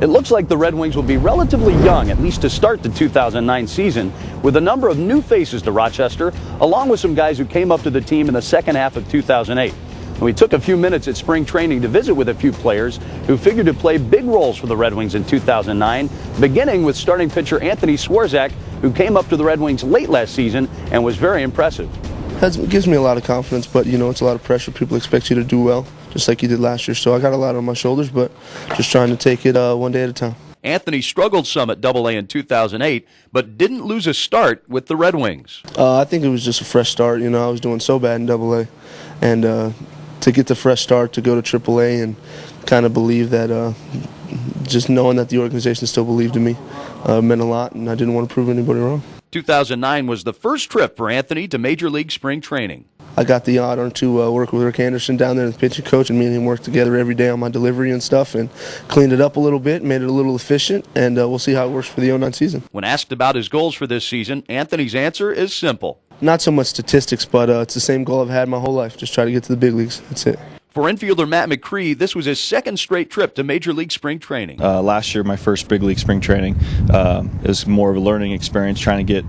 It looks like the Red Wings will be relatively young, at least to start the 2009 season, with a number of new faces to Rochester, along with some guys who came up to the team in the second half of 2008. We took a few minutes at spring training to visit with a few players who figured to play big roles for the Red Wings in 2009, beginning with starting pitcher Anthony Swarzak, who came up to the Red Wings late last season and was very impressive. It gives me a lot of confidence, but it's a lot of pressure. People expect you to do well, just like you did last year. So I got a lot on my shoulders, but just trying to take it one day at a time. Anthony struggled some at Double-A in 2008, but didn't lose a start with the Red Wings. I think it was just a fresh start. I was doing so bad in Double-A, and to get the fresh start, to go to Triple-A and kind of believe that, just knowing that the organization still believed in me meant a lot, and I didn't want to prove anybody wrong. 2009 was the first trip for Anthony to Major League spring training. I got the honor to work with Rick Anderson down there, the pitching coach, and me and him worked together every day on my delivery and stuff, and cleaned it up a little bit, made it a little efficient, and we'll see how it works for the 09 season. When asked about his goals for this season, Anthony's answer is simple. Not so much statistics, but it's the same goal I've had my whole life, just try to get to the big leagues. That's it. For infielder Matt McCree, this was his second straight trip to Major League spring training. Last year, my first big league spring training, it was more of a learning experience, trying to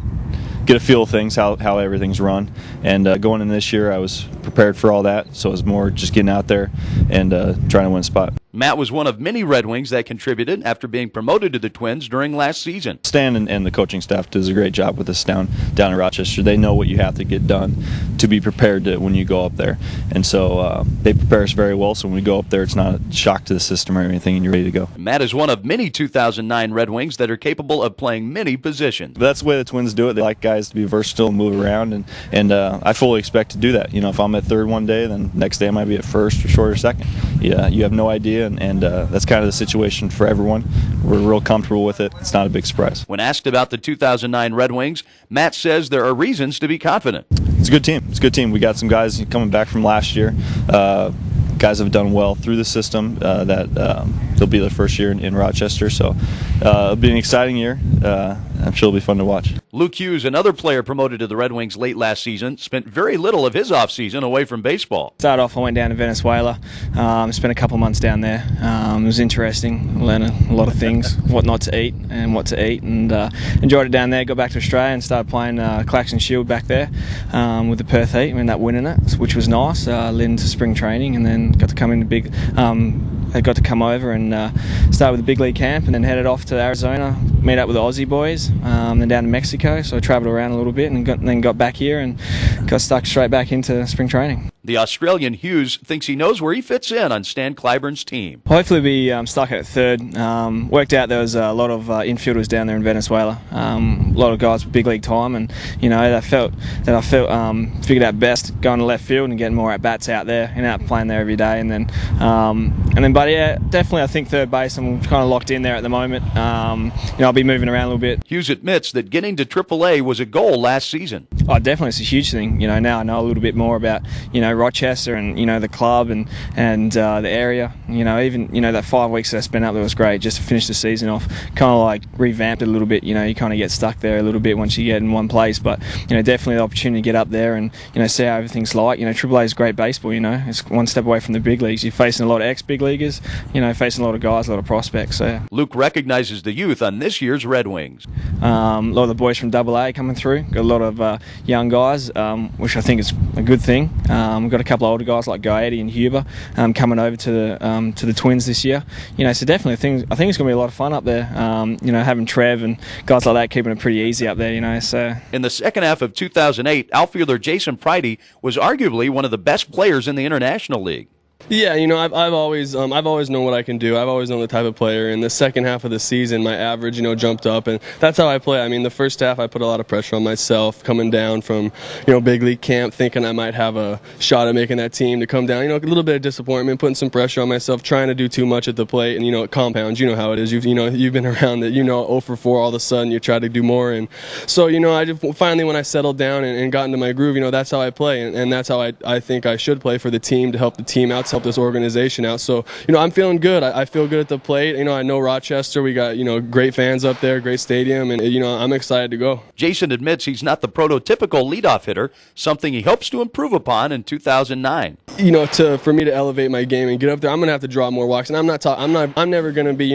get a feel of things, how everything's run. And going in this year, I was prepared for all that, so it was more just getting out there and trying to win a spot. Matt was one of many Red Wings that contributed after being promoted to the Twins during last season. Stan and the coaching staff does a great job with us down in Rochester. They know what you have to get done to be prepared when you go up there. And so they prepare us very well, so when we go up there, it's not a shock to the system or anything, and you're ready to go. Matt is one of many 2009 Red Wings that are capable of playing many positions. But that's the way the Twins do it. They like guys to be versatile and move around, and I fully expect to do that. If I'm at third one day, then next day I might be at first or short or second. Yeah, you have no idea, and that's kind of the situation for everyone. We're real comfortable with it. It's not a big surprise. When asked about the 2009 Red Wings, Matt says there are reasons to be confident. It's a good team. It's a good team. We got some guys coming back from last year. Guys have done well through the system. That they'll be their first year in Rochester, so it'll be an exciting year. I'm sure it'll be fun to watch. Luke Hughes, another player promoted to the Red Wings late last season, spent very little of his offseason away from baseball. Started off, I went down to Venezuela, spent a couple months down there. It was interesting, learning a lot of things, what not to eat and what to eat, and enjoyed it down there. Got back to Australia and started playing Claxton Shield back there with the Perth Heat. We ended up winning it, which was nice. Led into spring training and then got to come into big. I got to come over and start with the big league camp, and then headed off to Arizona, meet up with the Aussie boys, then down to Mexico. So I travelled around a little bit and then got back here and got stuck straight back into spring training. The Australian Hughes thinks he knows where he fits in on Stan Clyburn's team. Hopefully be stuck at third. Worked out there was a lot of infielders down there in Venezuela. A lot of guys with big league time, and I felt figured out best going to left field and getting more at bats out there and out playing there every day. But yeah, definitely I think third base. I'm kind of locked in there at the moment. I'll be moving around a little bit. Hughes admits that getting to Triple-A was a goal last season. Oh, definitely, it's a huge thing. Now I know a little bit more about Rochester and the club and the area. Even that 5 weeks that I spent up there was great. Just to finish the season off, kind of like revamped it a little bit. You kind of get stuck there a little bit once you get in one place. But definitely the opportunity to get up there and see how everything's like. Triple-A is great baseball. It's one step away from the big leagues. You're facing a lot of ex-big leaguers. Facing a lot of guys, a lot of prospects. So yeah. Luke recognizes the youth on this year's Red Wings. A lot of the boys from Double-A coming through. Got a lot of young guys, which I think is a good thing. We've got a couple of older guys like Gaetti and Huber coming over to the Twins this year. So definitely I think it's going to be a lot of fun up there. Having Trev and guys like that keeping it pretty easy up there. So in the second half of 2008, outfielder Jason Pridey was arguably one of the best players in the International League. Yeah, I've always known what I can do. I've always known the type of player. In the second half of the season, my average, jumped up, and that's how I play. I mean, the first half, I put a lot of pressure on myself, coming down from, big league camp, thinking I might have a shot at making that team to come down. A little bit of disappointment, putting some pressure on myself, trying to do too much at the plate, and it compounds. You know how it is. You've been around it. 0 for 4, all of a sudden you try to do more, and so I just finally when I settled down and got into my groove, that's how I play, and that's how I think I should play for the team to help the team out. Help this organization out. So, I'm feeling good. I feel good at the plate. I know Rochester, we got, great fans up there, great stadium, and, I'm excited to go. Jason admits he's not the prototypical leadoff hitter, something he hopes to improve upon in 2009. For me to elevate my game and get up there, I'm going to have to draw more walks. And I'm never going to be,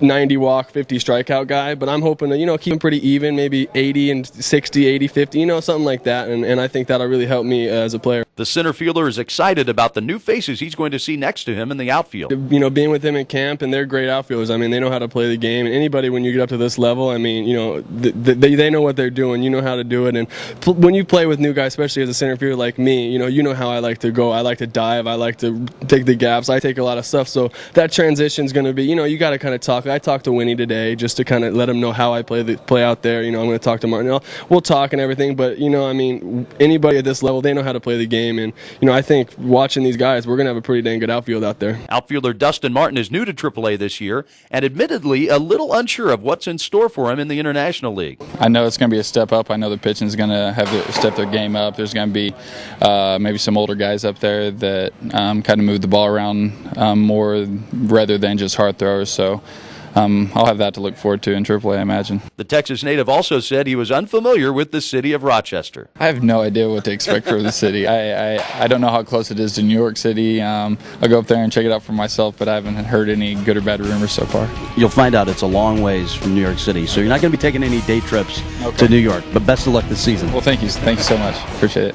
90 walk, 50 strikeout guy, but I'm hoping to, keep him pretty even, maybe 80 and 60, 80, 50, something like that, and I think that'll really help me as a player. The center fielder is excited about the new faces he's going to see next to him in the outfield. Being with them in camp, and they're great outfielders. I mean, they know how to play the game, and anybody, when you get up to this level, I mean, they know what they're doing. You know how to do it, and when you play with new guys, especially as a center fielder like me, you know how I like to go. I like to dive. I like to take the gaps. I take a lot of stuff, so that transition's going to be, you got to kind of talk. I talked to Winnie today just to kind of let him know how I play out there. I'm going to talk to Martin. We'll talk and everything, but I mean, anybody at this level, they know how to play the game, and I think watching these guys, we're going to have a pretty dang good outfield out there. Outfielder Dustin Martin is new to AAA this year, and admittedly a little unsure of what's in store for him in the International League. I know it's going to be a step up. I know the pitching is going to have to step their game up. There's going to be maybe some older guys up there that kind of move the ball around more rather than just hard throwers. So I'll have that to look forward to in AAA, I imagine. The Texas native also said he was unfamiliar with the city of Rochester. I have no idea what to expect for the city. I don't know how close it is to New York City. I'll go up there and check it out for myself, but I haven't heard any good or bad rumors so far. You'll find out it's a long ways from New York City, so you're not going to be taking any day trips to New York, but best of luck this season. Well, thank you so much. Appreciate it.